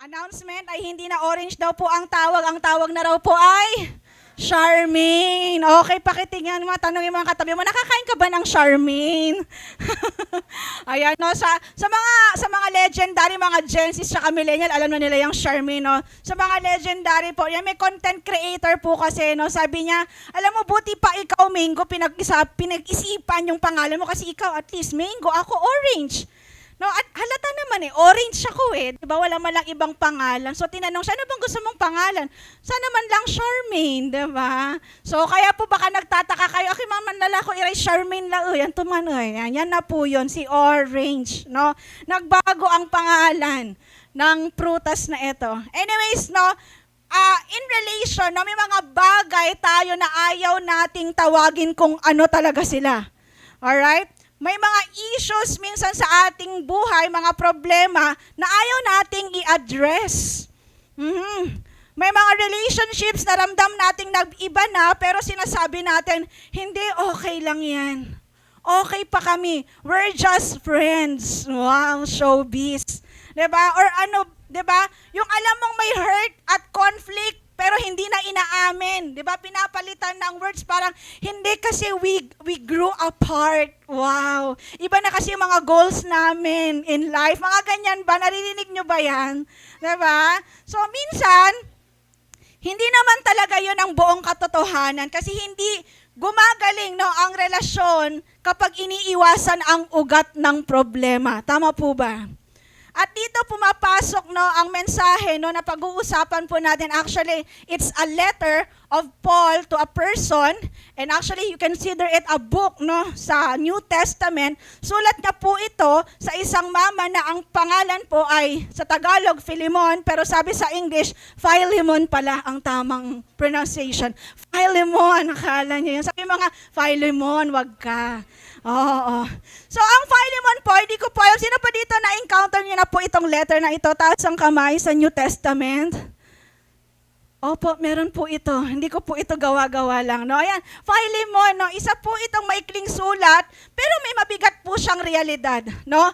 Announcement ay hindi na orange daw po ang tawag na raw po ay Charmaine. Okay, pakitingnan mo, tanongin mga katabi mo, nakakain ka ba ng Charmaine? Ayan, no, sa mga legendary, mga Gen Z sa millennial, alam na nila yung Charmaine, no. Sa mga legendary po, yan may content creator po kasi, no, sabi niya, alam mo, buti pa ikaw, Mango, pinag-isipan yung pangalan mo kasi ikaw, at least, Mango, ako, Orange. No, at halata naman orange ako di ba? Wala man lang ibang pangalan. So tinanong siya, ano bang gusto mong pangalan? Sana man lang Charmaine, di ba? So kaya po baka nagtataka kayo, okay mama nalako iray Charmaine la yan tuman yan na po yun, si Orange, no? Nagbago ang pangalan ng prutas na ito. Anyways, no, in relation, no, may mga bagay tayo na ayaw nating tawagin kung ano talaga sila. Alright? May mga issues minsan sa ating buhay, mga problema na ayaw nating i-address. May mga relationships na ramdam nating nag-iba na, pero sinasabi natin, hindi, okay lang yan. Okay pa kami. We're just friends. Wow, showbiz. Diba? Or ano, diba? Yung alam mong may hurt at conflict, pero hindi na inaamin. Di ba? Pinapalitan ng words parang, hindi kasi we grew apart. Wow. Iba na kasi yung mga goals namin in life. Mga ganyan ba? Naririnig nyo ba yan? Di ba? So, minsan, hindi naman talaga yun ang buong katotohanan kasi hindi gumagaling no, ang relasyon kapag iniiwasan ang ugat ng problema. Tama po ba? At dito pumapasok no ang mensahe no na pag-uusapan po natin. Actually, it's a letter of Paul to a person, and actually you consider it a book no sa New Testament. Sulat niya po ito sa isang mama na ang pangalan po ay sa Tagalog Philemon, pero sabi sa English Philemon pala ang tamang pronunciation. Philemon, akala niyo yun. Sabi mga Philemon, wag ka. Oo. So, ang Philemon po, hindi ko po alam, sino pa dito na-encounter niyo na po itong letter na ito, taas ang kamay sa New Testament? Opo, meron po ito. Hindi ko po ito gawa-gawa lang. No? Ayan, Philemon, no? Isa po itong maikling sulat, pero may mabigat po siyang realidad. No?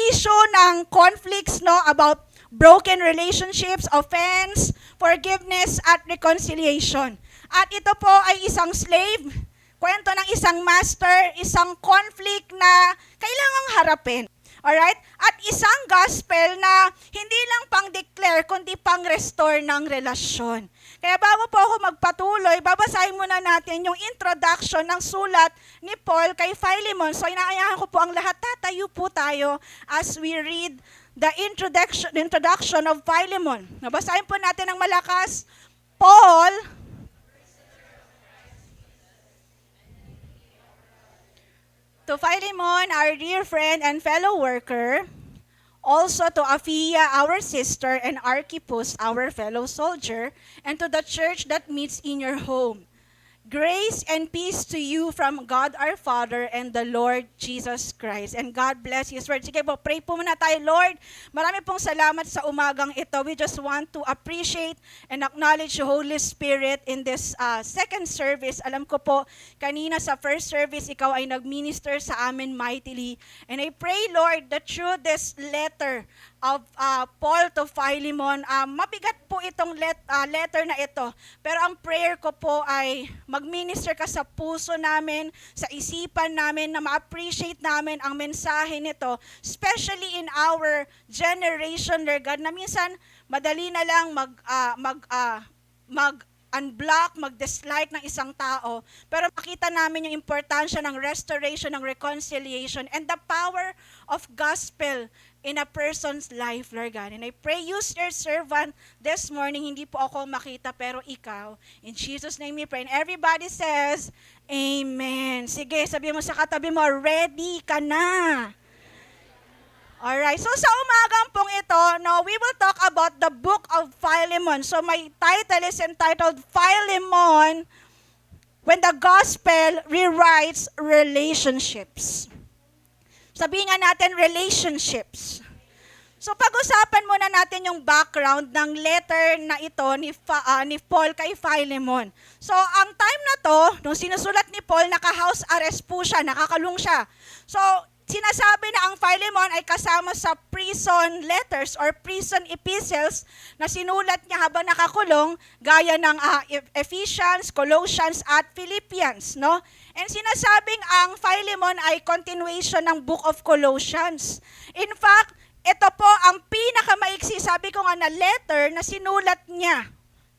Issue ng conflicts no? About broken relationships, offense, forgiveness, at reconciliation. At ito po ay isang slave, kwento ng isang master, isang conflict na kailangang harapin. Alright? At isang gospel na hindi lang pang-declare, kundi pang-restore ng relasyon. Kaya bago po ako magpatuloy, babasahin muna natin yung introduction ng sulat ni Paul kay Philemon. So inaayahan ko po ang lahat, tatayo po tayo as we read the introduction of Philemon. Nabasahin po natin ng malakas. Paul, to Philemon, our dear friend and fellow worker, also to Apphia, our sister, and Archippus, our fellow soldier, and to the church that meets in your home. Grace and peace to you from God our Father and the Lord Jesus Christ. And God bless His word. Sige po, pray po muna tayo. Lord, marami pong salamat sa umagang ito. We just want to appreciate and acknowledge the Holy Spirit in this second service. Alam ko po, kanina sa first service, ikaw ay nag-minister sa amin mightily. And I pray, Lord, that through this letter of Paul to Philemon, mabigat po itong letter na ito. Pero ang prayer ko po ay mag-minister ka sa puso namin, sa isipan namin, na ma-appreciate namin ang mensahe nito, especially in our generation, Lord God, na minsan madali na lang unblock, mag-dislike ng isang tao, pero makita namin yung importansya ng restoration, ng reconciliation, and the power of gospel in a person's life, Lord God. And I pray, use your servant this morning. Hindi po ako makita, pero ikaw. In Jesus' name we pray. And everybody says, Amen. Sige, sabi mo sa katabi mo, ready ka na. Alright, so sa umagang pong ito, no, we will talk about the book of Philemon. So my title is entitled Philemon, When the Gospel Rewrites Relationships. Sabihin nga natin, relationships. So pag-usapan muna natin yung background ng letter na ito ni Paul kay Philemon. So ang time na to, nung sinusulat ni Paul, naka-house arrest po siya, nakakalong siya. So sinasabi na ang Philemon ay kasama sa prison letters or prison epistles na sinulat niya habang nakakulong, gaya ng Ephesians, Colossians at Philippians, no? And sinasabing ang Philemon ay continuation ng Book of Colossians. In fact, ito po ang pinakamaiksi, sabi ko nga, na letter na sinulat niya.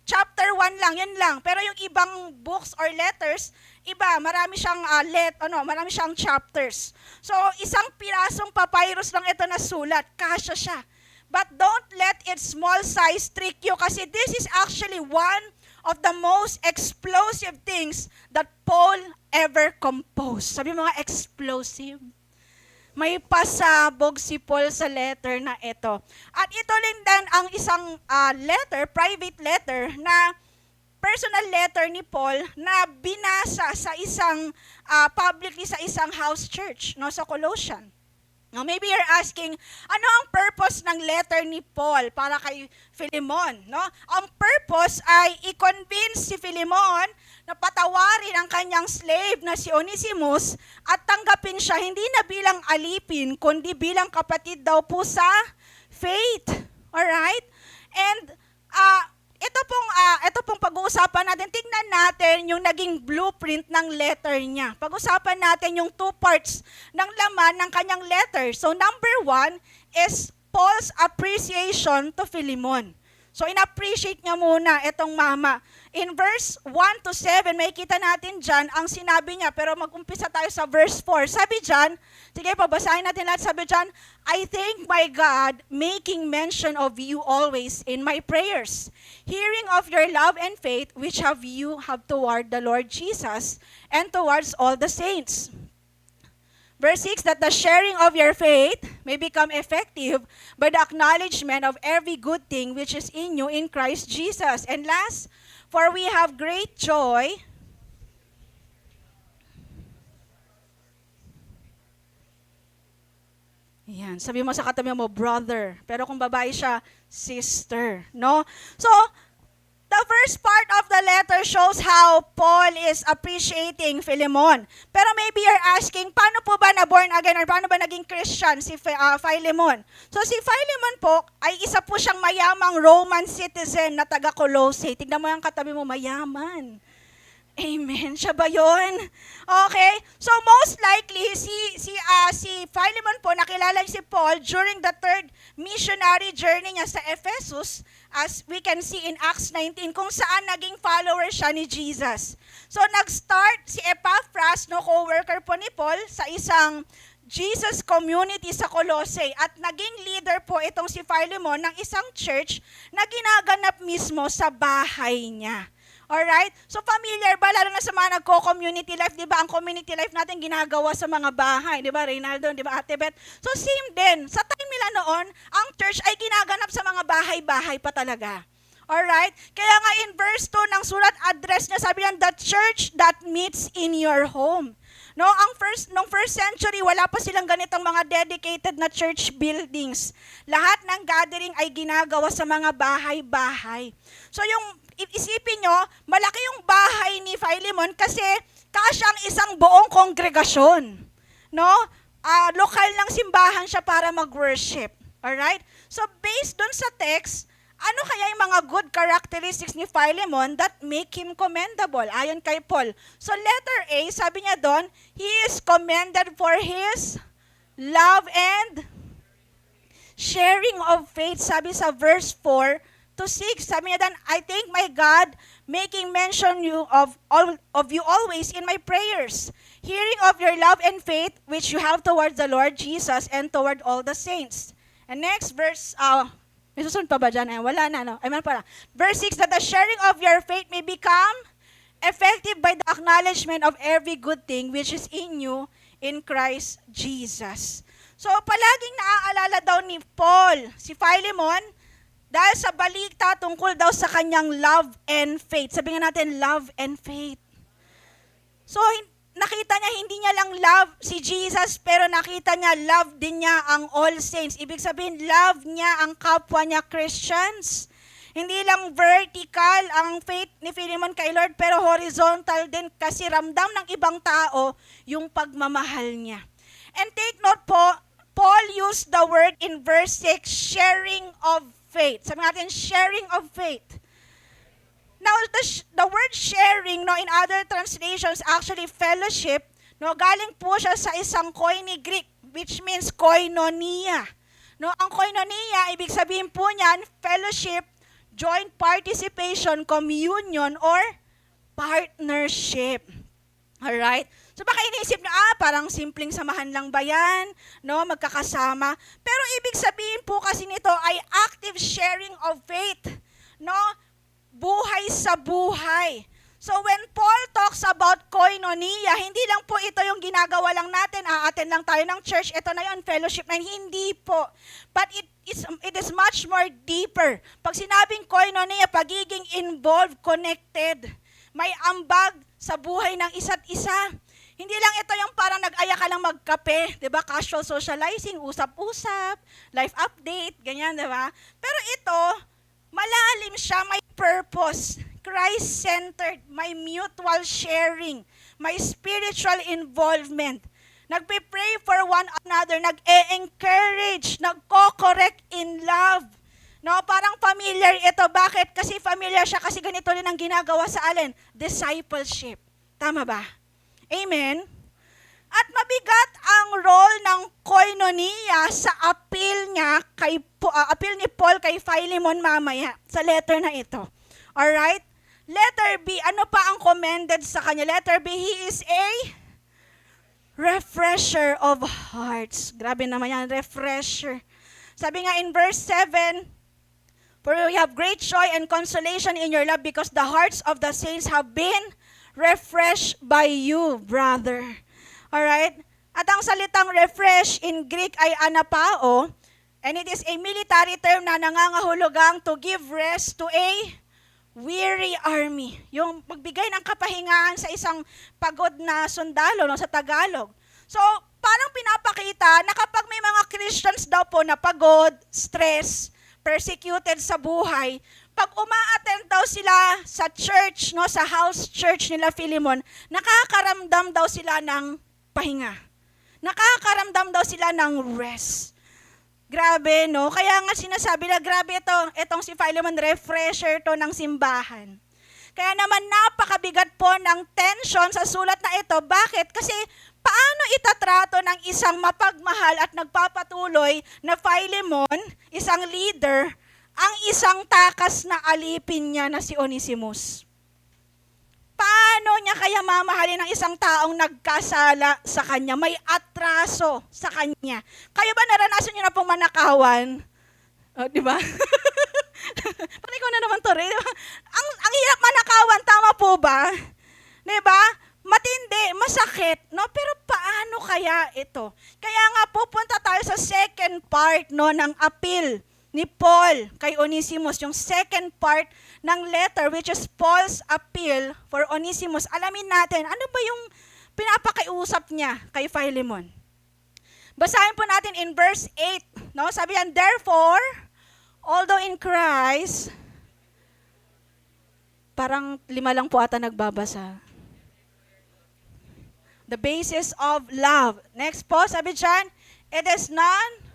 Chapter 1 lang, yun lang. Pero yung ibang books or letters, iba, marami siyang marami siyang chapters. So, isang pirasong papyrus lang ito na sulat, kasya siya. But don't let its small size trick you kasi this is actually one of the most explosive things that Paul ever composed. Sabi mga explosive. May pasabog si Paul sa letter na ito. At ito rin din ang isang letter, private letter, na personal letter ni Paul na binasa sa isang, publicly sa isang house church, no, sa Colossian. Now, maybe you're asking, ano ang purpose ng letter ni Paul para kay Philemon? No? Ang purpose ay i-convince si Philemon na patawarin ang kanyang slave na si Onesimus at tanggapin siya hindi na bilang alipin, kundi bilang kapatid daw po sa faith. Alright? And ito pong pag-uusapan natin, tingnan natin yung naging blueprint ng letter niya. Pag-usapan natin yung 2 parts ng laman ng kanyang letter. So number 1 is Paul's appreciation to Philemon. So in-appreciate niya muna itong mama. In verse 1 to 7, may kita natin dyan ang sinabi niya. Pero mag-umpisa tayo sa verse 4. Sabi dyan, sige, pabasahin natin lahat. Sabi dyan, I thank my God, making mention of you always in my prayers, hearing of your love and faith which you have toward the Lord Jesus and towards all the saints. Verse 6, that the sharing of your faith may become effective by the acknowledgement of every good thing which is in you in Christ Jesus. And last, for we have great joy Ayan, sabi mo sa katabi mo, brother. Pero kung babae siya, sister. No? So, the first part of the letter shows how Paul is appreciating Philemon. Pero maybe you're asking, paano po ba na born again or paano ba naging Christian si Philemon? So si Philemon po ay isa po siyang mayamang Roman citizen na taga Colossae. Tignan mo yung katabi mo, mayaman. Amen. Siya ba yun? Okay. So most likely, si Philemon po, nakilala si Paul during the 3rd missionary journey niya sa Ephesus, as we can see in Acts 19, kung saan naging follower siya ni Jesus. So nag-start si Epaphras, no, co-worker po ni Paul, sa isang Jesus community sa Colossae at naging leader po itong si Philemon ng isang church na ginaganap mismo sa bahay niya. Alright? So familiar ba, lalo na sa mga nagko-community life, di ba? Ang community life natin ginagawa sa mga bahay, di ba? Reynaldo, di ba? Ate Beth? So same din, sa time nila noon, ang church ay ginaganap sa mga bahay-bahay pa talaga. Alright? Kaya nga in verse 2 ng sulat address niya, sabi niya, the church that meets in your home. No, nung first century, wala pa silang ganitong mga dedicated na church buildings. Lahat ng gathering ay ginagawa sa mga bahay-bahay. So yung isipin nyo, malaki yung bahay ni Philemon kasi kasya ang isang buong kongregasyon. No? Lokal ng simbahan siya para mag-worship. Alright? So based dun sa text, ano kaya yung mga good characteristics ni Philemon that make him commendable? Ayon kay Paul. So letter A, sabi niya doon, he is commended for his love and sharing of faith. Sabi sa verse 4 to 6, sabi niya doon, I thank my God, making mention of you always in my prayers, hearing of your love and faith which you have towards the Lord Jesus and toward all the saints. And next verse, may susunod pa ba dyan? Wala na, no? Amen pala. Verse 6, that the sharing of your faith may become effective by the acknowledgement of every good thing which is in you in Christ Jesus. So, palaging naaalala daw ni Paul, si Philemon, dahil sa balita tungkol daw sa kanyang love and faith. Sabi nga natin, love and faith. So, nakita niya, hindi niya lang love si Jesus, pero nakita niya, love din niya ang all saints. Ibig sabihin, love niya ang kapwa niya Christians. Hindi lang vertical ang faith ni Philemon kay Lord, pero horizontal din kasi ramdam ng ibang tao yung pagmamahal niya. And take note po, Paul used the word in verse 6, sharing of faith. Sabi natin, sharing of faith. Now, the word sharing, no, in other translations, actually fellowship, no, galing po siya sa isang Koine Greek, which means koinonia. No, ang koinonia, ibig sabihin po niyan, fellowship, joint participation, communion, or partnership. Alright? So baka iniisip nyo, parang simpleng samahan lang ba yan? No, magkakasama. Pero ibig sabihin po kasi nito ay active sharing of faith. No, buhay sa buhay. So when Paul talks about koinonia, hindi lang po ito yung ginagawa lang natin, attend lang tayo ng church, ito na yun, fellowship na yun. Hindi po. But it is much more deeper. Pag sinabing koinonia, pagiging involved, connected, may ambag sa buhay ng isa't isa. Hindi lang ito yung parang nag-aya ka lang magkape, 'di ba? Casual socializing, usap-usap, life update, ganyan, 'di ba? Pero ito, malalim siya, may purpose, Christ-centered, may mutual sharing, may spiritual involvement. Nagpe-pray for one another, nag-e-encourage, nagko-correct in love. No, parang familiar ito. Bakit? Kasi familiar siya kasi ganito rin ang ginagawa sa alin? Discipleship. Tama ba? Amen? At mabigat ang role ng koinonia sa appeal ni Paul kay Philemon mamaya sa letter na ito. Alright? Letter B, ano pa ang commended sa kanya? Letter B, he is a refresher of hearts. Grabe naman yan, refresher. Sabi nga in verse 7, for we have great joy and consolation in your love because the hearts of the saints have been refreshed by you, brother. Alright? At ang salitang refresh in Greek ay anapao, and it is a military term na nangangahulugang to give rest to a weary army. Yung magbigay ng kapahingaan sa isang pagod na sundalo, no, sa Tagalog. So, parang pinapakita na kapag may mga Christians daw po na pagod, stress, persecuted sa buhay, pag uma-attend daw sila sa church, no, sa house church nila Philemon, nakakaramdam daw sila ng pahinga. Nakakaramdam daw sila ng rest. Grabe, no? Kaya nga sinasabi na grabe itong si Philemon, refresher to ng simbahan. Kaya naman napakabigat po ng tension sa sulat na ito. Bakit? Kasi paano itatrato ng isang mapagmahal at nagpapatuloy na Philemon, isang leader, ang isang takas na alipin niya na si Onesimus? Paano niya kaya mamahalin ng isang taong nagkasala sa kanya, may atraso sa kanya? Kayo ba naranasan niyo na pong manakawan? Di ba? Parang ikaw na naman to rin. Ang hirap manakawan, tama po ba? Di ba? Matindi, masakit, no? Pero paano kaya ito? Kaya nga pupunta tayo sa second part, no, ng appeal ni Paul kay Onesimus, yung second part ng letter, which is Paul's appeal for Onesimus. Alamin natin, ano ba yung pinapakiusap niya kay Philemon? Basahin po natin in verse 8. No? Sabi yan, therefore, although in Christ, parang 5 lang po ata nagbabasa. The basis of love. Next po, sabi dyan, it is none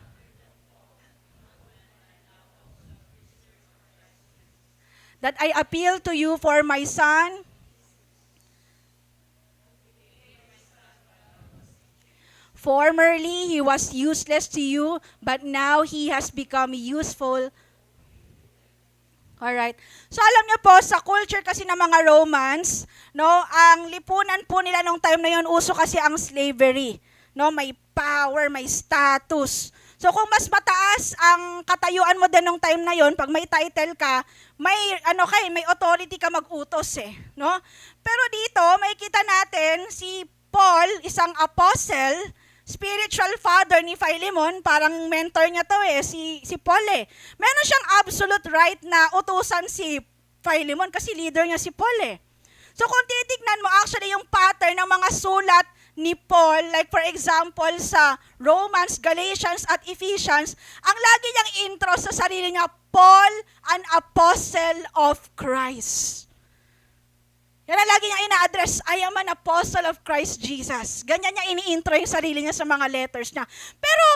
that I appeal to you for my son. Formerly, he was useless to you, but now he has become useful. Alright. So alam niyo po, sa culture kasi ng mga Romans, no, ang lipunan po nila nung time na yon, uso kasi ang slavery. No, may power, may status. So kung mas mataas ang katayuan mo din nung time na yon, pag may title ka, may may authority ka mag-utos no? Pero dito, makikita natin si Paul, isang apostle, spiritual father ni Philemon, parang mentor niya to si Paul Meron siyang absolute right na utusan si Philemon kasi leader niya si Paul So kung titignan mo actually yung pattern ng mga sulat ni Paul, like for example sa Romans, Galatians at Ephesians, ang lagi niyang intro sa sarili niya, Paul, an apostle of Christ. Yan ang lagi niya ina-address, I am an apostle of Christ Jesus. Ganyan niya ini-intro yung sarili niya sa mga letters niya. Pero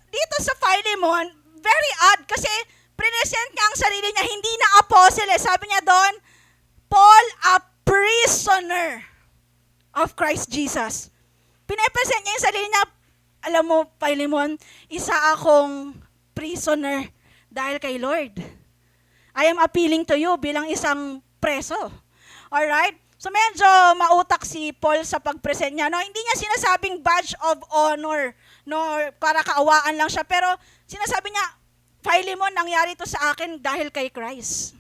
dito sa Philemon, very odd kasi present niya ang sarili niya, hindi na apostle eh. Sabi niya doon, Paul, a prisoner of Christ Jesus. Pinapresent niya yung sarili niya, alam mo, Philemon, isa akong prisoner dahil kay Lord. I am appealing to you bilang isang preso. Alright? So medyo mautak si Paul sa pag-present niya. No, hindi niya sinasabing badge of honor, no, para kaawaan lang siya, pero sinasabi niya, Philemon, nangyari to sa akin dahil kay Christ.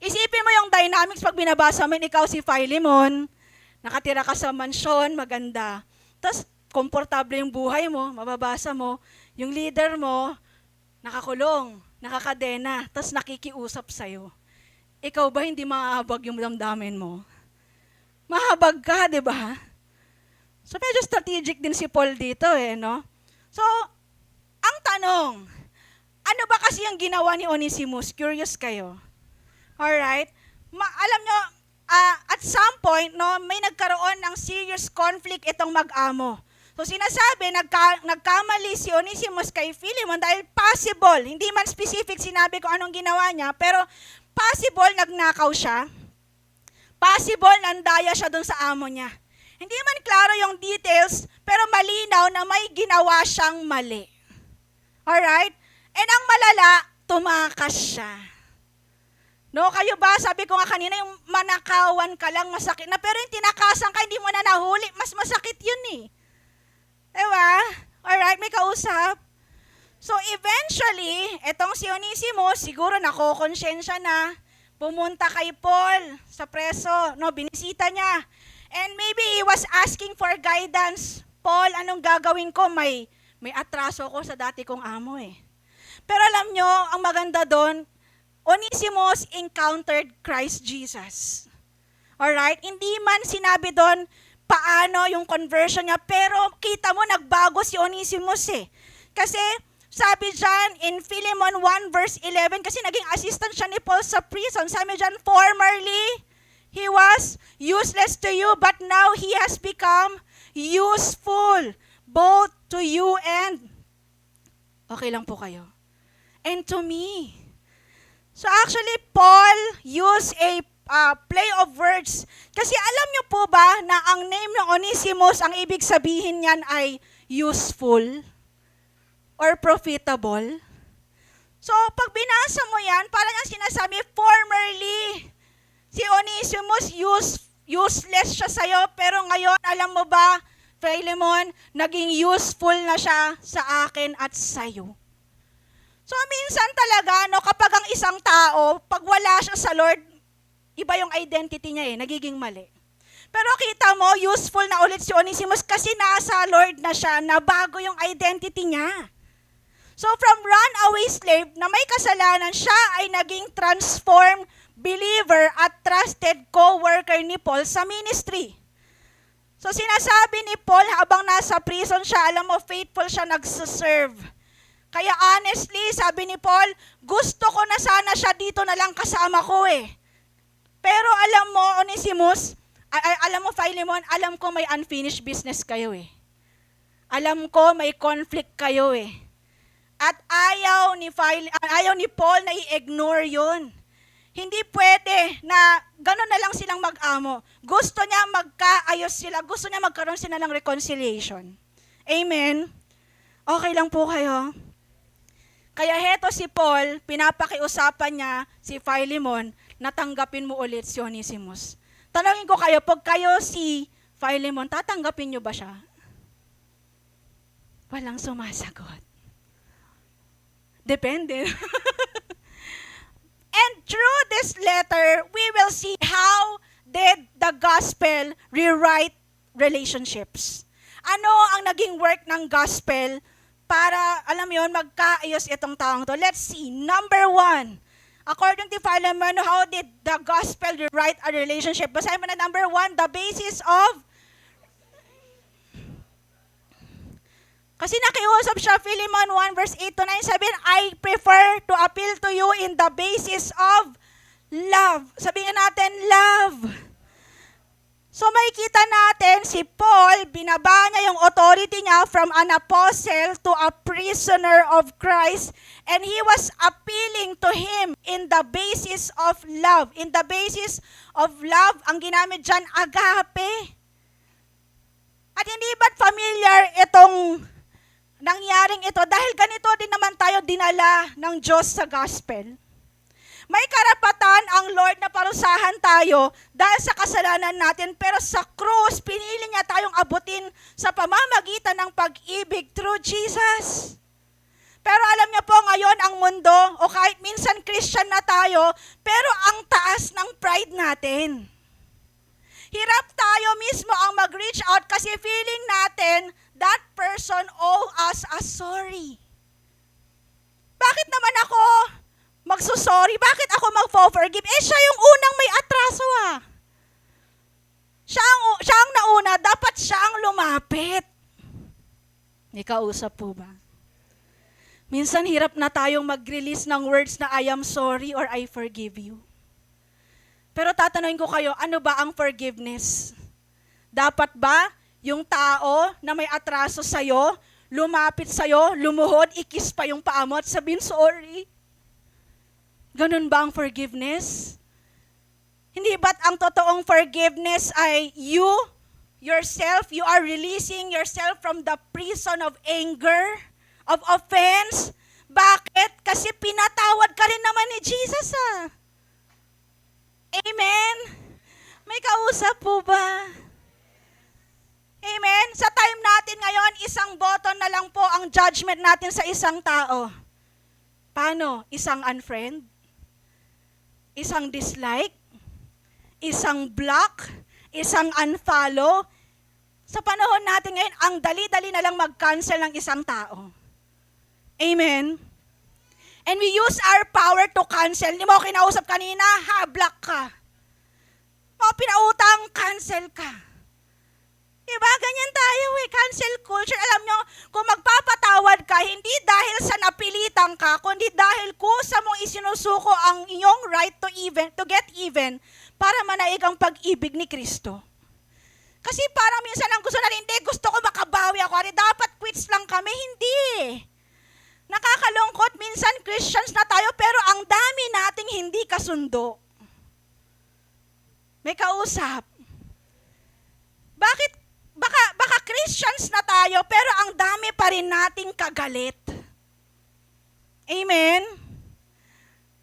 Isipin mo yung dynamics pag binabasa mo, ikaw si Philemon, nakatira ka sa mansyon, maganda. Tapos, komportable yung buhay mo, mababasa mo, yung leader mo, nakakulong, nakakadena, tapos nakikiusap sa'yo. Ikaw ba hindi mahabag yung damdamin mo? Mahabag ka, di ba? So, medyo strategic din si Paul dito no? So, ang tanong, ano ba kasi yung ginawa ni Onesimus? Curious kayo. Alright? Alam nyo, at some point, no, may nagkaroon ng serious conflict itong mag-amo. So sinasabi, nagkamali si Onesimus kay Philemon dahil possible, hindi man specific sinabi kung anong ginawa niya, pero possible nagnakaw siya, possible nandaya siya dun sa amo niya. Hindi man klaro yung details, pero malinaw na may ginawa siyang mali. Alright? And ang malala, tumakas siya. No, kayo ba, sabi ko nga kanina, yung manakawan ka lang masakit na, pero yung tinakasan ka, hindi mo na nahuli, mas masakit yun eh. Diba? Alright, may kausap. So eventually, etong si Onesimus, siguro nakokonsensya na, pumunta kay Paul sa preso, no, binisita niya. And maybe he was asking for guidance. Paul, anong gagawin ko? May atraso ko sa dati kong amo eh. Pero alam nyo, ang maganda doon, Onesimus encountered Christ Jesus. Alright? Hindi man sinabi doon paano yung conversion niya, pero kita mo nagbago si Onesimus eh. Kasi sabi dyan in Philemon 1 verse 11, kasi naging assistant siya ni Paul sa prison, sabi dyan, formerly, he was useless to you, but now he has become useful both to you and, okay lang po kayo, and to me. So actually, Paul used a play of words. Kasi alam niyo po ba na ang name ng Onesimus, ang ibig sabihin niyan ay useful or profitable? So pag binasa mo yan, parang ang sinasabi, formerly, si Onesimus useless siya sa'yo, pero ngayon, alam mo ba, Philemon, naging useful na siya sa akin at sa'yo. So minsan talaga, no, kapag ang isang tao, pag wala siya sa Lord, iba yung identity niya nagiging mali. Pero kita mo, useful na ulit si Onesimus kasi nasa Lord na siya, na bago yung identity niya. So from runaway slave na may kasalanan, siya ay naging transformed believer at trusted co-worker ni Paul sa ministry. So sinasabi ni Paul, habang nasa prison siya, alam mo, faithful siya nagsuserve. Kaya honestly, sabi ni Paul, gusto ko na sana siya dito na lang kasama ko eh. Pero alam mo, Onesimus, alam mo, Philemon, alam ko may unfinished business kayo eh. Alam ko may conflict kayo eh. At ayaw ni Paul na i-ignore yun. Hindi pwede na gano'n na lang silang mag-amo. Gusto niya magkaayos sila, gusto niya magkaroon sila ng reconciliation. Amen? Okay lang po kayo? Kaya heto si Paul, pinapakiusapan niya si Philemon, natanggapin mo ulit si Onesimus. Tanungin ko kayo, pag kayo si Philemon, tatanggapin niyo ba siya? Walang sumasagot. Depende. And through this letter, we will see how did the gospel rewrite relationships. Ano ang naging work ng gospel para, alam mo yun, magkaayos itong taong to? Let's see. Number 1, according to Philemon, how did the gospel rewrite a relationship? Basahin mo na number 1, the basis of, kasi nakiusap siya, Philemon 1 verse 8 to 9, sabihin, I prefer to appeal to you in the basis of Love. Sabihin natin, love. So makikita natin si Paul, binaba niya yung authority niya from an apostle to a prisoner of Christ, and he was appealing to him in the basis of love. In the basis of love, ang ginamit dyan, agape. At hindi ba't familiar itong nangyaring ito? Dahil ganito din naman tayo dinala ng Diyos sa gospel. May karapatan ang Lord na parusahan tayo dahil sa kasalanan natin, pero sa krus, pinili niya tayong abutin sa pamamagitan ng pag-ibig through Jesus. Pero alam niyo po ngayon ang mundo, o kahit minsan Christian na tayo, pero ang taas ng pride natin. Hirap tayo mismo ang mag-reach out kasi feeling natin that person owe us a sorry. Bakit naman ako magsusorry? Bakit ako mag-forgive? Siya yung unang may atraso Siya ang nauna, dapat siya ang lumapit. May kausap po ba? Minsan hirap na tayong mag-release ng words na I am sorry or I forgive you. Pero tatanungin ko kayo, ano ba ang forgiveness? Dapat ba yung tao na may atraso sa'yo, lumapit sa'yo, lumuhod, ikis pa yung paa mo at sabihin sorry? Ganun ba ang forgiveness? Hindi ba't ang totoong forgiveness ay you are releasing yourself from the prison of anger, of offense? Bakit? Kasi pinatawad ka rin naman ni Jesus Amen? May kausap po ba? Amen? Sa time natin ngayon, isang button na lang po ang judgment natin sa isang tao. Paano? Isang unfriend? Isang dislike? Isang block? Isang unfollow? Sa panahon natin ngayon, ang dali-dali na lang mag-cancel ng isang tao. Amen? And we use our power to cancel. Hindi mo ako kinausap kanina, block ka. Mga pinautang, cancel ka. Diba? Ganyan tayo cancel culture. Alam nyo, kung magpapatawad ka, hindi dahil sa napilitan ka, kundi dahil kusa mong isinusuko ang iyong right to get even para manaig ang pag-ibig ni Kristo. Kasi parang minsan ang gusto natin, hindi, gusto ko makabawi ako. Dapat quits lang kami. Hindi. Nakakalungkot, minsan Christians na tayo, pero ang dami nating hindi kasundo. May kausap. Bakit? Baka Christians na tayo, pero ang dami pa rin nating kagalit. Amen?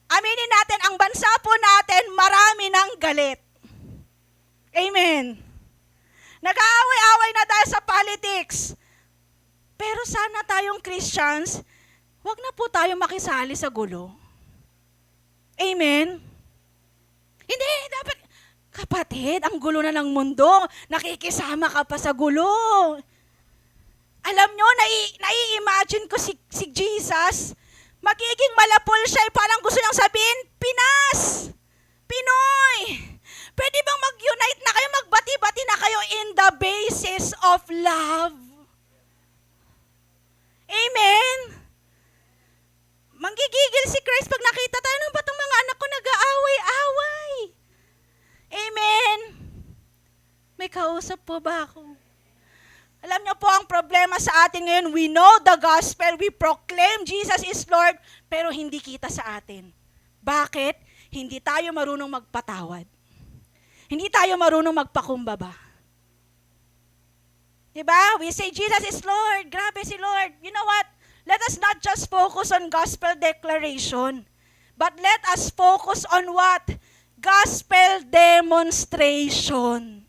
Aminin natin, ang bansa po natin, marami ng galit. Amen? Nag-aaway-away na dahil sa politics. Pero sana tayong Christians, wag na po tayo makisali sa gulo. Amen? Hindi, dapat, kapatid, ang gulo na ng mundo, nakikisama ka pa sa gulo. Alam nyo, nai-imagine ko si Jesus, magiging malapol siya, parang gusto niyang sabihin, Pinas! Pinoy! Pwede bang mag-unite na kayo, magbati-bati na kayo in the basis of love? Amen? Manggigigil si Christ pag nakita tayo, ano ba itong mga anak ko nag-aaway-away? Amen? May kausap po ba ako? Alam niyo po ang problema sa atin ngayon, we know the gospel, we proclaim Jesus is Lord, pero hindi kita sa atin. Bakit? Hindi tayo marunong magpatawad. Hindi tayo marunong magpakumbaba. Diba? We say, Jesus is Lord. Grabe si Lord. You know what? Let us not just focus on gospel declaration, but let us focus on what? Gospel demonstration.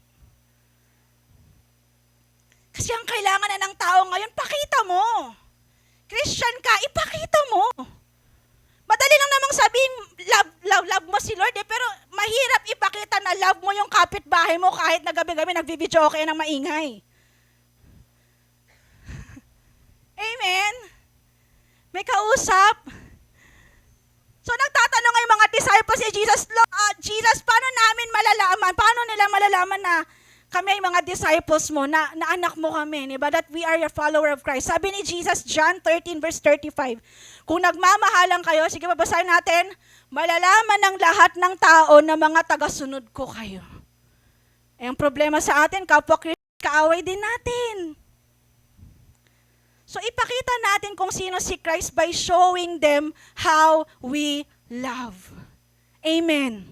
Kasi ang kailangan na ng tao ngayon, pakita mo. Christian ka, ipakita mo. Madali lang namang sabihin, love mo si Lord, pero mahirap ipakita na love mo yung kapitbahay mo kahit na gabi-gabi nagbibidyo kayo ng maingay. Amen? May kausap. So nagtatanong nga yung mga disciples ni Jesus, Jesus, paano namin malalaman? Paano nila malalaman na kami ay mga disciples mo, na anak mo kami, diba? That we are your follower of Christ. Sabi ni Jesus, John 13 verse 35, kung nagmamahalan kayo, sige babasahin natin, malalaman ng lahat ng tao na mga tagasunod ko kayo. Eh, ang problema sa atin, kapwa kaaway din natin. So ipakita natin kung sino si Christ by showing them how we love. Amen.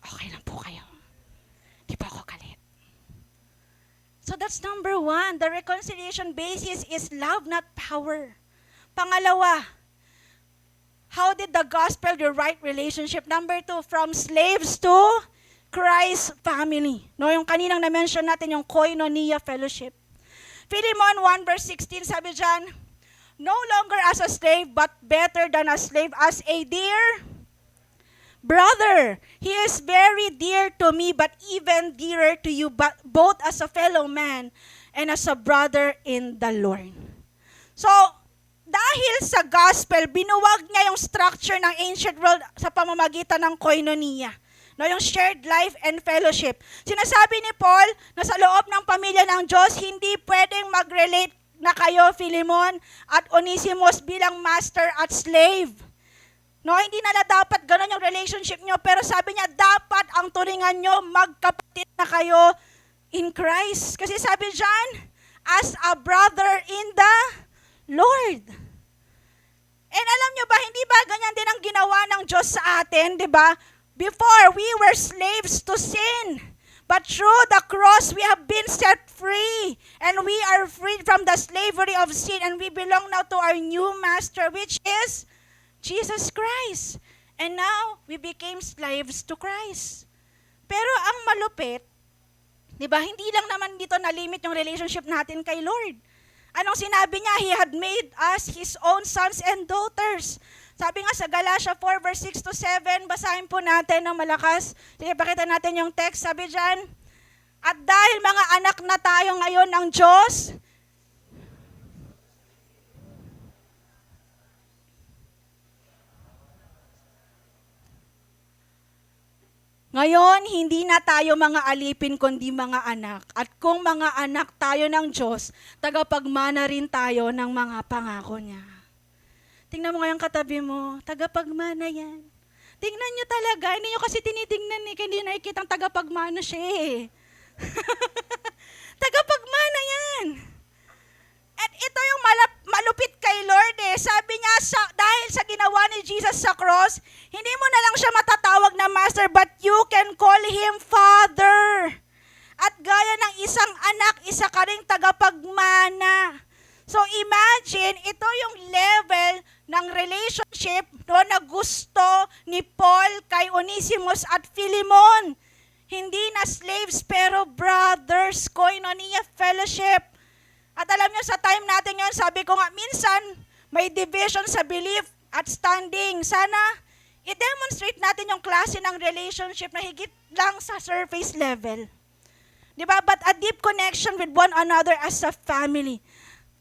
Okay lang po kayo. Di pa ako galit. So that's number 1. The reconciliation basis is love, not power. Pangalawa, how did the gospel the right relationship? Number 2, from slaves to Christ's family. No, yung kaninang na-mention natin, yung koinonia fellowship. Philemon 1 verse 16, sabi dyan, no longer as a slave, but better than a slave, as a dear brother. He is very dear to me, but even dearer to you, but both as a fellow man and as a brother in the Lord. So, dahil sa gospel, binuwag niya yung structure ng ancient world sa pamamagitan ng koinonia. No, yung shared life and fellowship. Sinasabi ni Paul na sa loob ng pamilya ng Diyos, hindi pwedeng mag-relate na kayo, Philemon at Onesimus, bilang master at slave. No, hindi na dapat ganun yung relationship nyo, pero sabi niya, dapat ang turingan nyo, magkapatid na kayo in Christ. Kasi sabi dyan, as a brother in the Lord. And alam nyo ba, hindi ba ganyan din ang ginawa ng Diyos sa atin, di ba? Before, we were slaves to sin. But through the cross, we have been set free. And we are freed from the slavery of sin. And we belong now to our new master, which is Jesus Christ. And now, we became slaves to Christ. Pero ang malupit, di ba, hindi lang naman dito na-limit yung relationship natin kay Lord. Anong sinabi niya? He had made us His own sons and daughters. Sabi nga sa Galatia 4 verse 6 to 7, basahin po natin ng malakas. Sige, pakita natin yung text. Sabi dyan, at dahil mga anak na tayo ngayon ng Diyos, ngayon, hindi na tayo mga alipin, kundi mga anak. At kung mga anak tayo ng Diyos, tagapagmana rin tayo ng mga pangako niya. Tingnan mo ngayong katabi mo, tagapagmana yan. Tingnan nyo talaga, hindi nyo kasi tinitingnan hindi nakikita ang tagapagmana siya eh. Tagapagmana yan. At ito yung malupit kay Lord eh. Sabi niya, dahil sa ginawa ni Jesus sa cross, hindi mo na lang siya matatawag na master, but you can call Him Father. At gaya ng isang anak, isa ka ring tagapagmana. So imagine, ito yung level ng relationship na gusto ni Paul kay Onesimus at Philemon. Hindi na slaves pero brothers, koinonia fellowship. At alam niyo, sa time natin yun, sabi ko nga, minsan may division sa belief at standing. Sana i-demonstrate natin yung klase ng relationship na higit lang sa surface level. Diba? But a deep connection with one another as a family.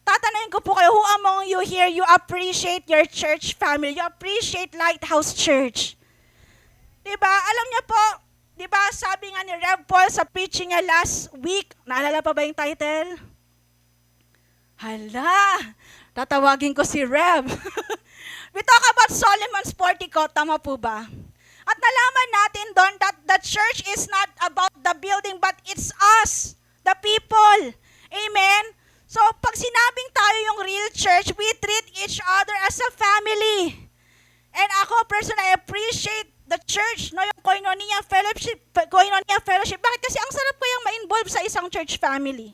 Tatanungin ko po kayo, who among you here, you appreciate your church family? You appreciate Lighthouse Church? Diba? Alam niyo po, diba, sabi nga ni Rev Paul sa preaching niya last week, naalala pa ba yung title? Hala, tatawagin ko si Rev. We talk about Solomon's Portico, tama po ba? At nalaman natin doon that the church is not about the building, but it's us, the people. Amen? So, pag sinabing tayo yung real church, we treat each other as a family. And ako, personally, I appreciate the church, no, yung koinonia fellowship. Bakit? Kasi ang sarap kayang ma-involve sa isang church family.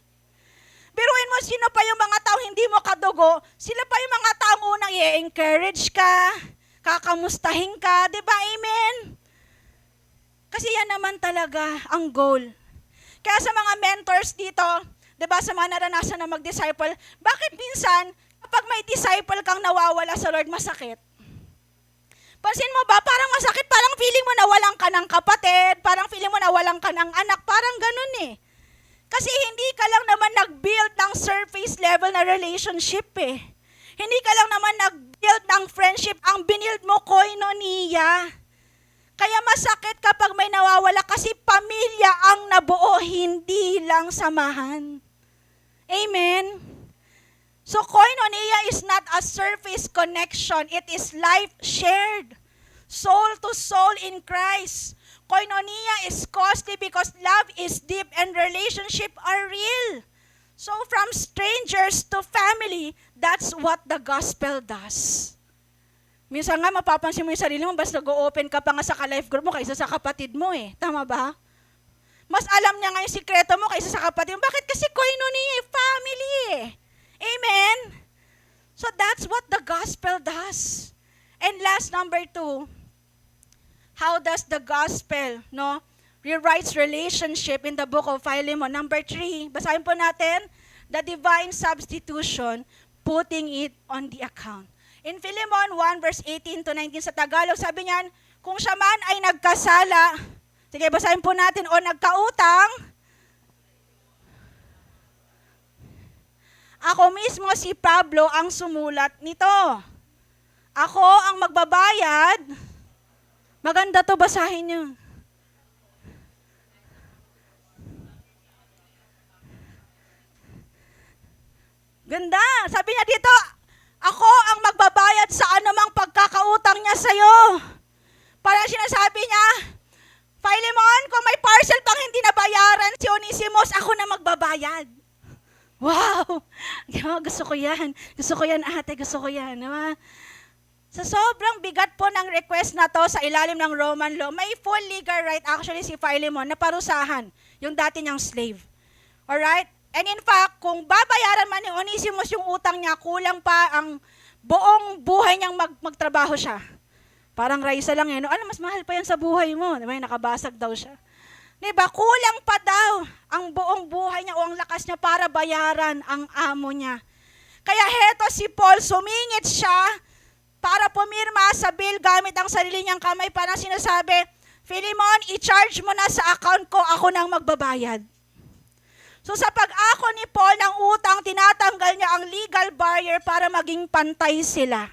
Biruin mo, sino pa yung mga tao hindi mo kadugo, sila pa yung mga tao unang i-encourage ka, kakamustahin ka, di ba? Amen? Kasi yan naman talaga ang goal. Kaya sa mga mentors dito, di ba, sa mga naranasan na mag-disciple, bakit minsan, kapag may disciple kang nawawala sa Lord, masakit? Pansin mo ba, parang masakit, parang feeling mo na walang ka ng kapatid, parang feeling mo na walang ka ng anak, parang ganun eh. Kasi hindi ka lang naman nag-build ng surface level na relationship eh. Hindi ka lang naman nag-build ng friendship, ang binild mo koinonia. Kaya masakit kapag may nawawala kasi pamilya ang nabuo, hindi lang samahan. Amen? So koinonia is not a surface connection. It is life shared. Soul to soul in Christ. Koinonia is costly because love is deep and relationship are real. So from strangers to family, that's what the gospel does. Minsan nga mapapansin mo yung sarili mo, basta nag-open ka pa nga sa ka-life group mo kaysa sa kapatid mo eh. Tama ba? Mas alam niya nga yung sikreto mo kaysa sa kapatid mo. Bakit? Kasi koinonia, family eh. Amen? So that's what the gospel does. And last, number 2, how does the gospel, rewrites relationship in the book of Philemon? Number 3, basahin po natin, the divine substitution, putting it on the account. In Philemon 1 verse 18 to 19 sa Tagalog, sabi niyan, kung siya man ay nagkasala, sige, basahin po natin, o nagkautang, ako mismo si Pablo ang sumulat nito. Ako ang magbabayad. Maganda to, basahin niyo. Ganda. Sabi niya dito, ako ang magbabayad sa anumang pagkakautang niya sa'yo. Parang sinasabi niya, Philemon, kung may parcel pang hindi nabayaran si Onesimus, ako na magbabayad. Wow! Gusto ko yan. Gusto ko yan, ate. Gusto ko yan. Diba? Sa sobrang bigat po ng request na to sa ilalim ng Roman law, may full legal right actually si Philemon na parusahan yung dati niyang slave. Alright? And in fact, kung babayaran man ni Onesimus yung utang niya, kulang pa ang buong buhay niyang magtrabaho siya. Parang Raisa lang yan. Mas mahal pa yan sa buhay mo. Diba? Nakabasag daw siya. Diba? Kulang pa daw ang buong buhay niya o ang lakas niya para bayaran ang amo niya. Kaya heto si Paul, sumingit siya para pumirma sa bill gamit ang sarili niyang kamay. Parang sinasabi, Philemon, i-charge mo na sa account ko, ako nang magbabayad. So sa pag-ako ni Paul ng utang, tinatanggal niya ang legal barrier para maging pantay sila.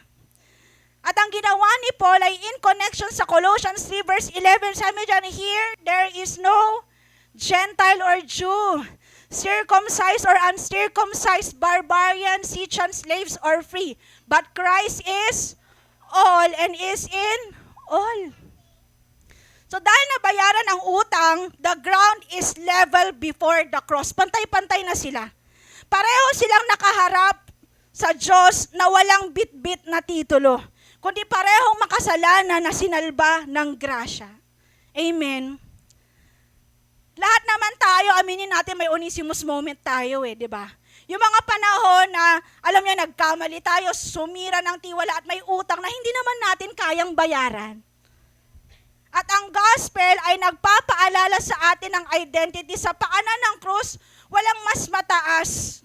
At ang ginawa ni Paul ay in connection sa Colossians 3 verse 11, sabi dyan, here there is no Gentile or Jew, circumcised or uncircumcised, barbarian, Scythian, slaves or free, but Christ is all and is in all. So dahil nabayaran ang utang, the ground is level before the cross. Pantay-pantay na sila. Pareho silang nakaharap sa Diyos na walang bit-bit na titulo, kundi parehong makasalanan na sinalba ng grasya. Amen. Lahat naman tayo, aminin natin, may Onesimus moment tayo di ba? Yung mga panahon na, alam niya, nagkamali tayo, sumira ng tiwala at may utang na hindi naman natin kayang bayaran. At ang gospel ay nagpapaalala sa atin ng identity sa paanan ng krus, walang mas mataas.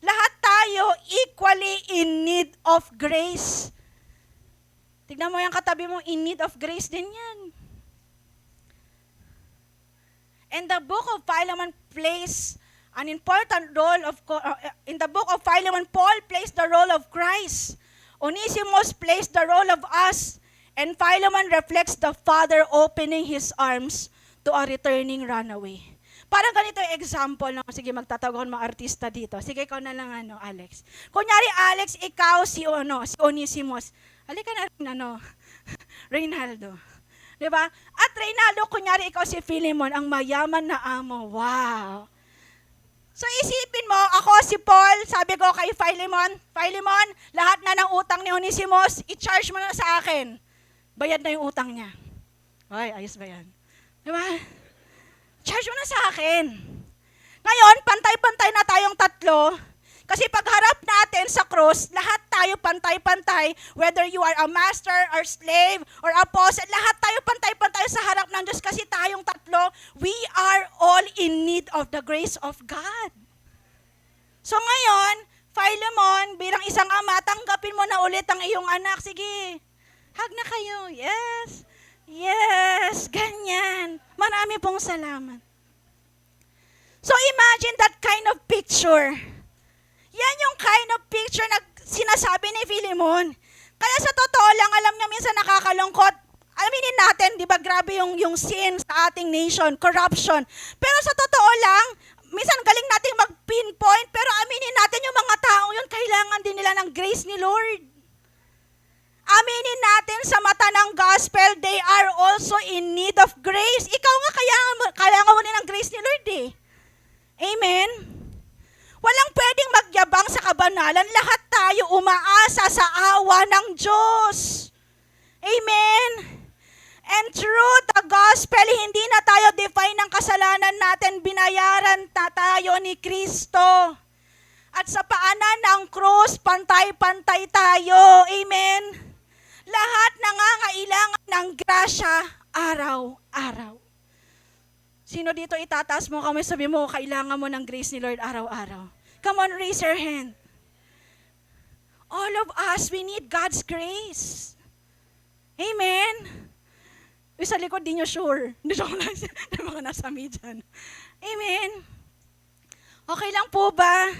Lahat tayo equally in need of grace. Tignan mo yung katabi mo, in need of grace din yan. And the book of Philemon plays an important role in the book of Philemon, Paul plays the role of Christ. Onesimus plays the role of us. And Philemon reflects the father opening his arms to a returning runaway. Parang ganito yung example. Sige, magtatawag ako ng mga artista dito. Sige, ikaw na lang, Alex. Kunyari, Alex, ikaw si Onesimus. Halika na rin, Reynaldo. Diba? At Reynaldo, kunyari, ikaw si Philemon, ang mayaman na amo. Wow! So isipin mo, ako si Paul, sabi ko kay Philemon, lahat na ng utang ni Onesimus, i-charge mo na sa akin. Bayad na yung utang niya. Ay, ayos ba yan? Diba? Charge mo na sa akin. Ngayon, pantay-pantay na tayong tatlo. Kasi pagharap natin sa cross, lahat tayo pantay-pantay. Whether you are a master or slave or apostle, lahat tayo pantay-pantay sa harap ng Diyos. Kasi tayong tatlo, we are all in need of the grace of God. So ngayon, Philemon, bilang isang ama, tanggapin mo na ulit ang iyong anak. Sige, hug na kayo. Yes. Yes. Ganyan. Marami pong salamat. So imagine that kind of picture. Yan yung kind of picture na sinasabi ni Philemon. Kaya sa totoo lang, alam niya minsan nakakalungkot. aminin natin, di ba, grabe yung sin sa ating nation, corruption. Pero sa totoo lang, minsan galing nating mag-pinpoint, pero aminin natin yung mga taong yun, kailangan din nila ng grace ni Lord. Aminin natin sa mata ng gospel, they are also in need of grace. Ikaw nga, kailangan mo din ng grace ni Lord eh. Amen? Walang pwedeng magyabang sa kabanalan. Lahat tayo umaasa sa awa ng Diyos. Amen? And through the gospel, hindi na tayo define ng kasalanan natin. Binayaran na tayo ni Kristo. At sa paanan ng krus, pantay-pantay tayo. Amen? Lahat nangangailangan ng grasya araw-araw. Sino dito itataas mo kamay, sabi mo, kailangan mo ng grace ni Lord araw-araw? Come on, raise your hand. All of us, we need God's grace. Amen? Yung sa likod, di nyo sure. Hindi ko lang, mga nasa me dyan. Amen? Okay lang po ba?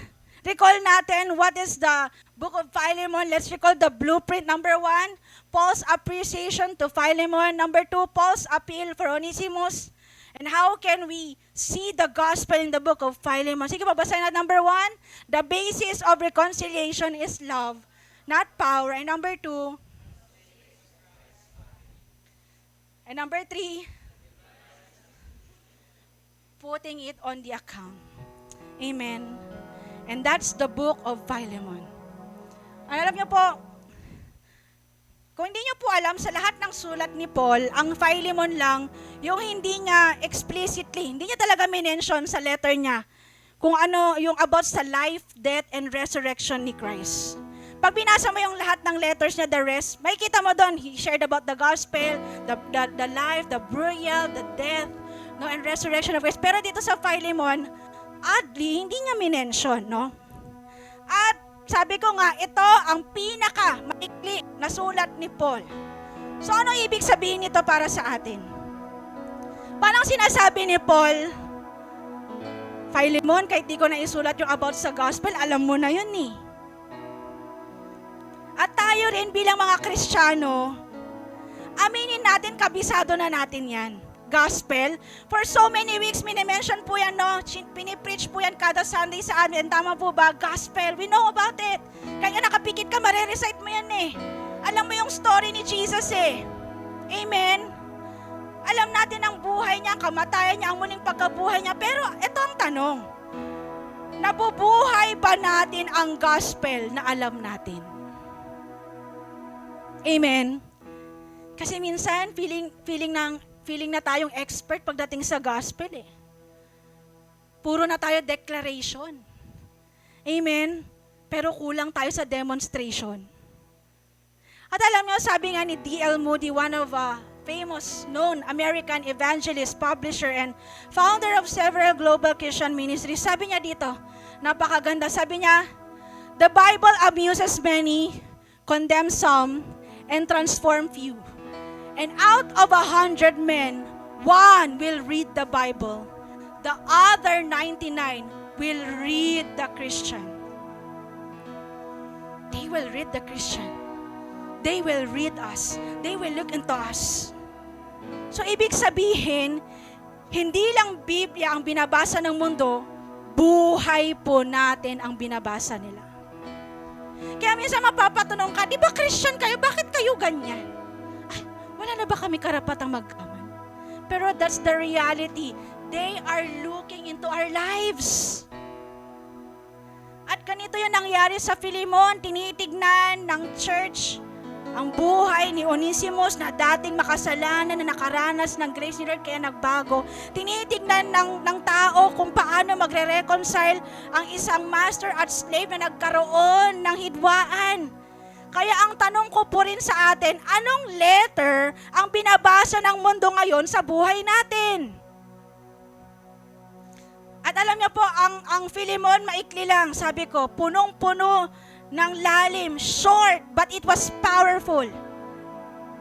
Recall natin what is the book of Philemon. Let's recall the blueprint. Number 1, Paul's appreciation to Philemon. Number 2, Paul's appeal for Onesimus. And how can we see the gospel in the book of Philemon? Sige, babasahin natin. Number 1, the basis of reconciliation is love, not power. And number 2, and number 3, putting it on the account. Amen. And that's the book of Philemon. Alam niyo po, kung hindi niyo po alam, sa lahat ng sulat ni Paul, ang Philemon lang, yung hindi niya explicitly, hindi niya talaga minention sa letter niya, kung ano yung about sa life, death, and resurrection ni Christ. Pag binasa mo yung lahat ng letters niya, the rest, makikita mo doon, he shared about the gospel, the life, the burial, the death, no, and resurrection of Christ. Pero dito sa Philemon, oddly, hindi niya minention, no? At sabi ko nga, ito ang pinaka-maikli na sulat ni Paul. So, ano ibig sabihin nito para sa atin? Parang sinasabi ni Paul, Philemon, kahit di ko na isulat yung about sa gospel, alam mo na yun eh. At tayo rin bilang mga Kristiyano, aminin natin, kabisado na natin yan. Gospel. For so many weeks, minimension po yan, no? Pinipreach po yan kada Sunday sa amin. Tama po ba? Gospel. We know about it. Kaya nakapikit ka, marirecite mo yan eh. Alam mo yung story ni Jesus eh. Amen? Alam natin ang buhay niya, kamatayan niya, ang muling pagkabuhay niya. Pero ito ang tanong. Nabubuhay ba natin ang gospel na alam natin? Amen? Kasi minsan, feeling na tayong expert pagdating sa gospel eh. Puro na tayo declaration. Amen? Pero kulang tayo sa demonstration. At alam niyo, sabi nga ni D.L. Moody, one of famous, known American evangelist, publisher, and founder of several global Christian ministries, sabi niya dito, napakaganda, sabi niya, the Bible amuses many, condemns some, and transforms few. And out of 100 men, one will read the Bible. The other 99 will read the Christian. They will read the Christian. They will read us. They will look into us. So, ibig sabihin, hindi lang Biblia ang binabasa ng mundo, buhay po natin ang binabasa nila. Kaya minsan mapapatanong ka, di ba Christian kayo? Bakit kayo ganyan? Wala na ba kami karapatang magkaman? Pero that's the reality. They are looking into our lives. At ganito yung nangyari sa Philemon, tinitignan ng church ang buhay ni Onesimus na dating makasalanan na nakaranas ng grace ni Lord kaya nagbago. Tinitignan ng tao kung paano magre-reconcile ang isang master at slave na nagkaroon ng hidwaan. Kaya ang tanong ko po rin sa atin, anong letter ang binabasa ng mundo ngayon sa buhay natin? At alam niyo po, ang Philemon, maikli lang, sabi ko, punong-puno ng lalim, short, but it was powerful.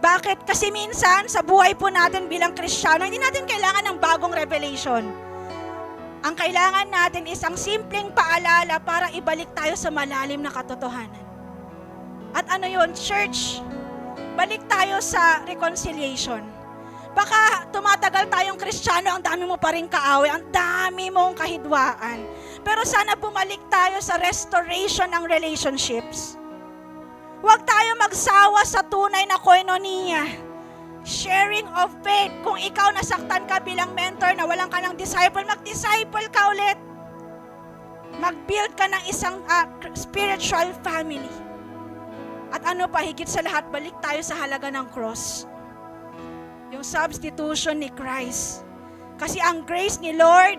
Bakit? Kasi minsan, sa buhay po natin bilang Kristiyano, hindi natin kailangan ng bagong revelation. Ang kailangan natin is ang simpleng paalala para ibalik tayo sa malalim na katotohanan. At ano yun, church? balik tayo sa reconciliation. Baka tumatagal tayong Kristiyano, ang dami mo pa rin kaaway, ang dami mong kahidwaan. Pero sana bumalik tayo sa restoration ng relationships. Huwag tayo magsawa sa tunay na koinonia. Sharing of faith. Kung ikaw nasaktan ka bilang mentor na walang ka ng disciple, mag-disciple ka ulit. Mag-build ka ng isang spiritual family. At ano pa, higit sa lahat, balik tayo sa halaga ng cross. Yung substitution ni Christ. Kasi ang grace ni Lord,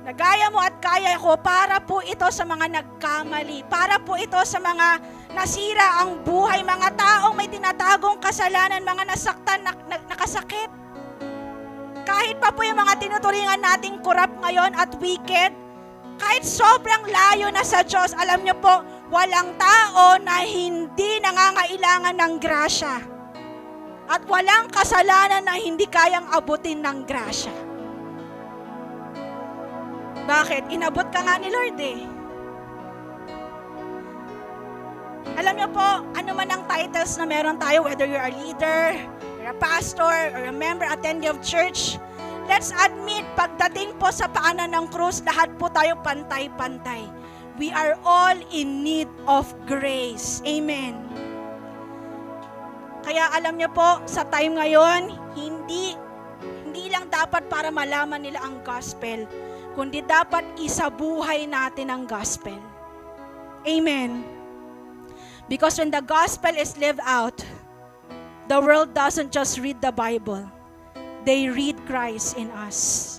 nagaya mo at kaya ko, para po ito sa mga nagkamali. Para po ito sa mga nasira ang buhay, mga taong may tinatagong kasalanan, mga nasaktan, nakasakit. Kahit pa po yung mga tinuturingan nating corrupt ngayon at wicked, kahit sobrang layo na sa Diyos, alam niyo po, walang tao na hindi nangangailangan ng grasya. At walang kasalanan na hindi kayang abutin ng grasya. Bakit? Inabot ka nga ni Lord eh. Alam niyo po, ano man ang titles na meron tayo, whether you're a leader, you're a pastor, or a member, attendee of church, let's admit, pagdating po sa paanan ng krus, lahat po tayo pantay-pantay. We are all in need of grace. Amen. Kaya alam niyo po, sa time ngayon, hindi lang dapat para malaman nila ang gospel, kundi dapat isabuhay natin ang gospel. Amen. Because when the gospel is lived out, the world doesn't just read the Bible. They read Christ in us.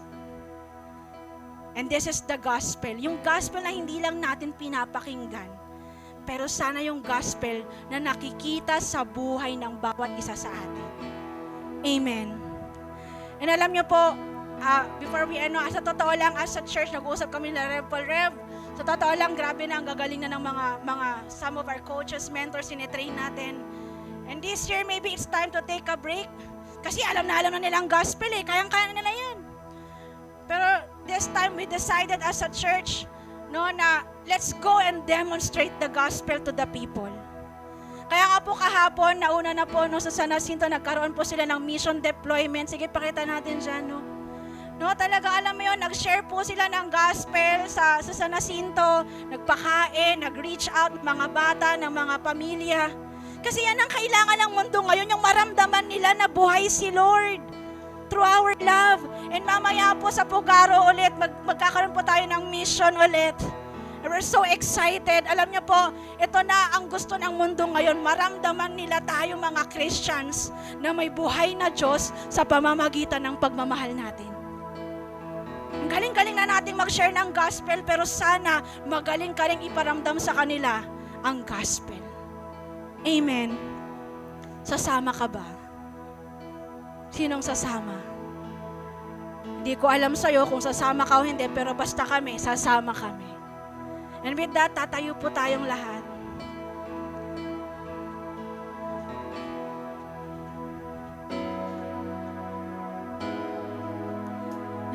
And this is the gospel. Yung gospel na hindi lang natin pinapakinggan, pero sana yung gospel na nakikita sa buhay ng bawat isa sa atin. Amen. And alam niyo po, before we end, sa totoo lang, as a church, nag-uusap kami na Rev. Sa totoo lang, grabe na ang gagaling na ng mga some of our coaches, mentors, sinitrain natin. And this year, maybe it's time to take a break. Kasi alam na nila ang gospel eh. Kayang-kaya nila yan. Pero this time, we decided as a church, na let's go and demonstrate the gospel to the people. Kaya nga po kahapon, nauna na po sa San Jacinto, nagkaroon po sila ng mission deployment. Sige, pakita natin dyan, talaga, alam mo yun, nag-share po sila ng gospel sa San Jacinto, nagpakain, nag-reach out mga bata, ng mga pamilya. Kasi yan ang kailangan ng mundo ngayon, yung maramdaman nila na buhay si Lord through our love. And mamaya po sa Pugaro ulit, magkakaroon po tayo ng mission ulit. And we're so excited. Alam niyo po, ito na ang gusto ng mundo ngayon, maramdaman nila tayo mga Christians na may buhay na Diyos sa pamamagitan ng pagmamahal natin. Ang galing-galing na nating mag-share ng gospel, pero sana magaling ka rin iparamdam sa kanila ang gospel. Amen. Sasama ka ba? Sinong sasama? Hindi ko alam sa'yo kung sasama ka o hindi, pero basta kami, sasama kami. And with that, tatayo po tayong lahat.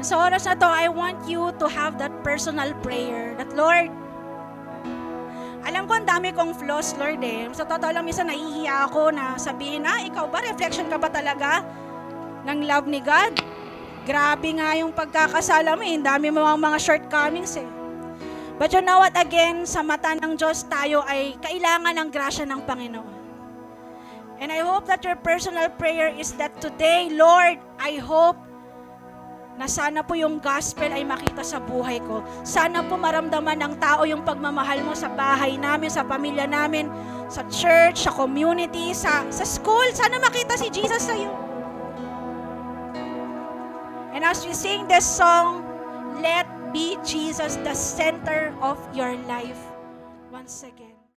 Sa oras na to, I want you to have that personal prayer that, Lord, alam ko ang dami kong flaws, Lord eh. Sa totoo lang, minsan nahihiya ako na sabihin, ikaw ba, reflection ka ba talaga ng love ni God? Grabe nga yung pagkakasala mo eh. Dami mo mga shortcomings eh. But you know what, again, sa mata ng Diyos, tayo ay kailangan ng grasya ng Panginoon. And I hope that your personal prayer is that today, Lord, I hope na sana po yung gospel ay makita sa buhay ko. Sana po maramdaman ng tao yung pagmamahal mo sa bahay namin, sa pamilya namin, sa church, sa community, sa school. Sana makita si Jesus sa iyo. And as we sing this song, let be Jesus the center of your life. Once again.